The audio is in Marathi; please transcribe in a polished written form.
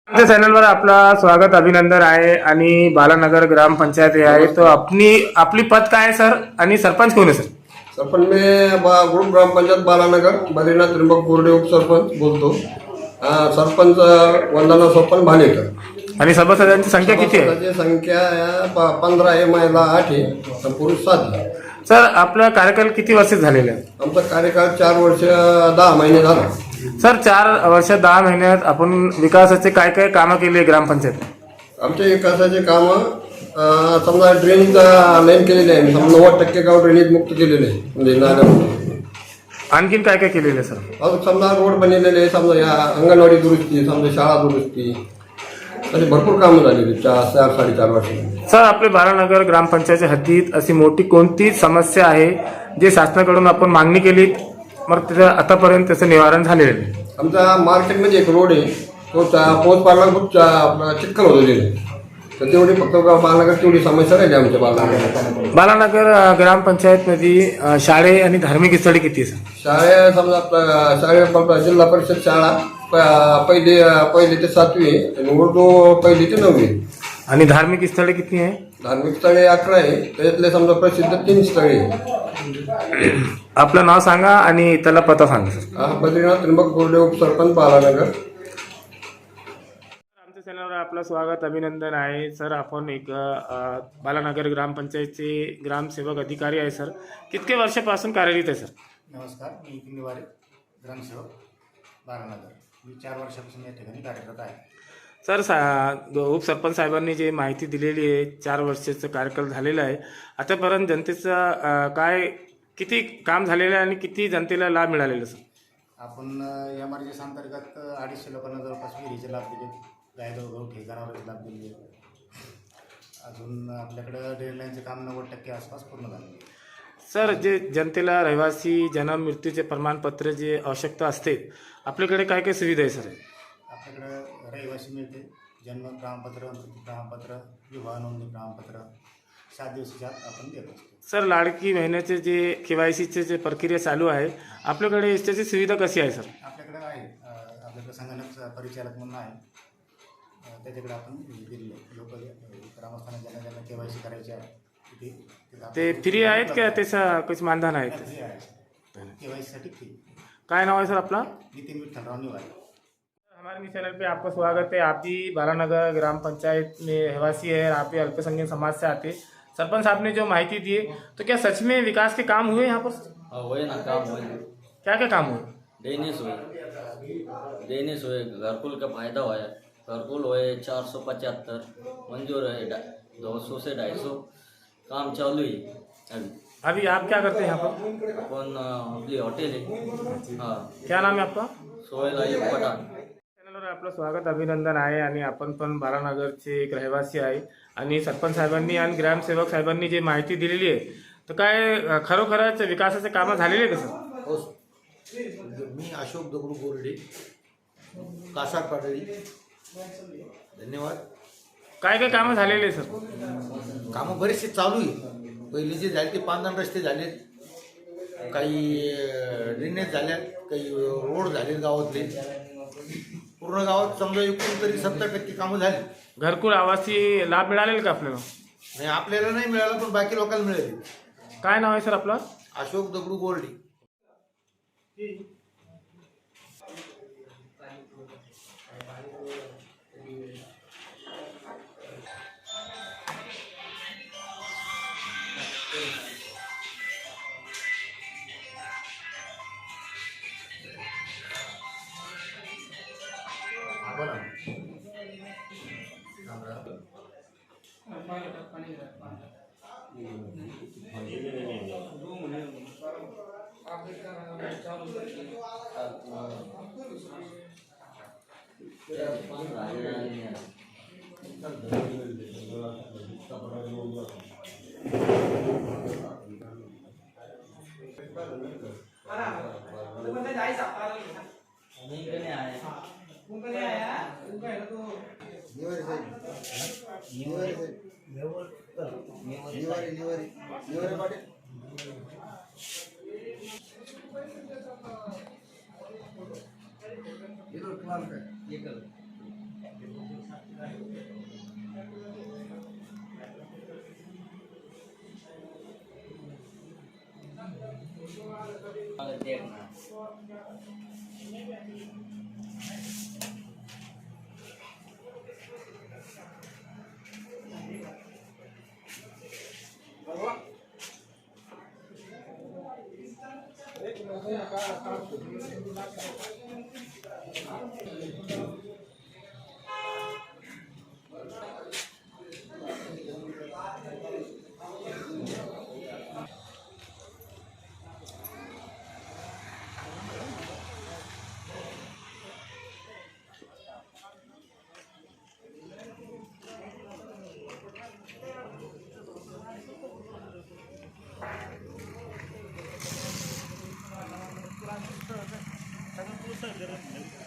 आमच्या चॅनलवर आपला स्वागत अभिनंदन आहे आणि बालानगर ग्रामपंचायत हे आहे. तो आपली पद काय आहे सर आणि सरपंच कोण आहे सर? सरपंच मी ग्रुप ग्रामपंचायत बालानगर बद्रीनाथ त्रिंबक बोर्डे उपसरपंच बोलतो. सरपंच वंदना सोपन भालेकर. आणि सभासदांची संख्या किती आहे? सभासदांची संख्या 15 आहे, महिला 8 आहे आणि पुरुष 7 आहे. सर आपला कार्यकाल किती वर्ष झालेला आहे? आमचा कार्यकाळ 4 वर्ष 10 महिने झाला. सर 4 वर्ष 10 महिन्यात आपण विकासाचे काय काय कामं केली ग्रामपंचायत? आमच्या विकासाचे कामं समजा ड्रेनेज लाईन केलेली आहे. समजा 90% गाव ड्रेनेज मुक्त केलेले आहे म्हणजे नाल्यामुळे. आणखीन काय काय केलेलं आहे सर? अजून समजा रोड बनलेले आहे, समजा या अंगणवाडी दुरुस्ती, समजा शाळा दुरुस्ती, अशी भरपूर कामं झालेली 4-4.5 वर्ष. सर आपले बालानगर ग्रामपंचायतच्या हद्दीत अशी मोठी कोणती समस्या आहे जे शासनाकडून आपण मागणी केली मग त्याचं आतापर्यंत त्याचं निवारण झालेलं नाही? आमचा मार्केटमध्ये एक रोड आहे, तो पोच पाडला खूप चिखल होतो तर तेवढी फक्त बालानगर तेवढी समस्या राहिली आमच्या बालानगर. बालानगर ग्रामपंचायतमध्ये शाळे आणि धार्मिक स्थळे किती आहे सर? शाळा समजा शाळे जिल्हा परिषद शाळा पहिली ते 7वी आणि उर्दू 1ली ते 9वी. आणि धार्मिक स्थळे किती आहे? धार्मिक स्थळे 11 आहे, त्याच्यातले समजा प्रसिद्ध 3 स्थळे आहे. आपलं नाव सांगा आणि त्याला पत्ता सांगा सर. बद्रीनाथ त्रिंबक बोर्डे उपसरपंच बालानगर. आमच्या चॅनलवर आपलं स्वागत अभिनंदन आहे. सर आपण एक बालानगर ग्रामपंचायतचे ग्रामसेवक अधिकारी आहे सर. कितके वर्षापासून कार्यरत आहे सर? नमस्कार, मी नितीन निवारे, ग्रामसेवक बालानगर. मी 4 वर्षापासून या ठिकाणी कार्यरत आहे. सर उपसरपंच साहेबांनी जे माहिती दिलेली आहे 4 वर्षाचं कार्यकाल झालेलं आहे. आतापर्यंत जनतेचं काय किती काम झालेलं आहे आणि किती जनतेला लाभ मिळालेला सर? आपण MRGS अंतर्गत 250 लोकांना जवळपास विहिरीचे लाभ दिले, गायदोगावठी जनावरांचे लाभ दिले. अजून आपल्याकडं ड्रेनलाईनचे काम 90% आसपास पूर्ण झाले. सर जे जनतेला रहिवासी जन्म मृत्यूचे प्रमाणपत्र जे आवश्यकता असते आपल्याकडे काय काय सुविधा आहे सर? आपल्याकडं रहिवासी मिळते, जन्म प्रमाणपत्र, मृत्यू प्रमाणपत्र, विवाह नोंदणी प्रमाणपत्र 7 दिवसाच्या आत आपण देत असतो. सर लाडकी बहिणीचे जे KYCचे जे प्रक्रिया चालू आहे आपल्याकडे त्याची सुविधा कशी आहे सर? आपल्याकडे आहे, आपल्याकडे संगणक परिचालक म्हणून आहे, त्याच्याकडे आपण दिलेले लोक ग्रामस्थांना ज्यांना KYC करायचे आहे ते फ्री आहेत का त्याचा कुछ मानधन आहे? फ्री आहे, KYC साठी फ्री. काय नाव आहे सर आपला? नितीन विठ्ठलराव निवारे. हमारे चैनल पे आपका स्वागत है. आप भी बालानगर ग्राम पंचायत में रहवासी है, आप भी अल्पसंख्यक समाज से आते. सरपंच साहब ने जो माहिती दी है तो क्या सच में विकास के काम हुए यहाँ पर? हुए ना, काम हुए. क्या क्या काम हुए? ड्रेनेज हुए, घरकुल का फायदा हुआ है. घरकुल हुए 475 मंजूर है, 200 से 250 काम चालू है अभी आप क्या करते हैं यहाँ पर? अपन आपली हॉटेल है. हाँ, क्या नाम है आपका? सोहेल अय्यूब पठाण. चॅनलवर आपलं स्वागत अभिनंदन आहे आणि आपण पण बालानगरचे एक रहिवासी आहे आणि सरपंच साहेबांनी आणि ग्रामसेवक साहेबांनी जे माहिती दिलेली आहे तर काय खरोखरच विकासाचे कामं झालेले आहे का सर? हो. मी अशोक दगडू बोर्डे, कासार पाडळी. धन्यवाद. काय काय कामं झालेले आहे सर? कामं बरेचसे चालू आहे. पहिले जे झाले ते पांदण रस्ते झाले, काही ड्रेनेज झाल्यात, काही रोड झाले गावातले. पूर्ण गावात समजा एकूण तरी 70% कामं झाली. घरकुल आवासी लाभ मिळालेला का आपल्याला? नाही, आपल्याला नाही मिळाला पण बाकी लोकांना मिळाले. काय नाव आहे सर आपलं? अशोक दगडू बोर्डे. देखना पुढचं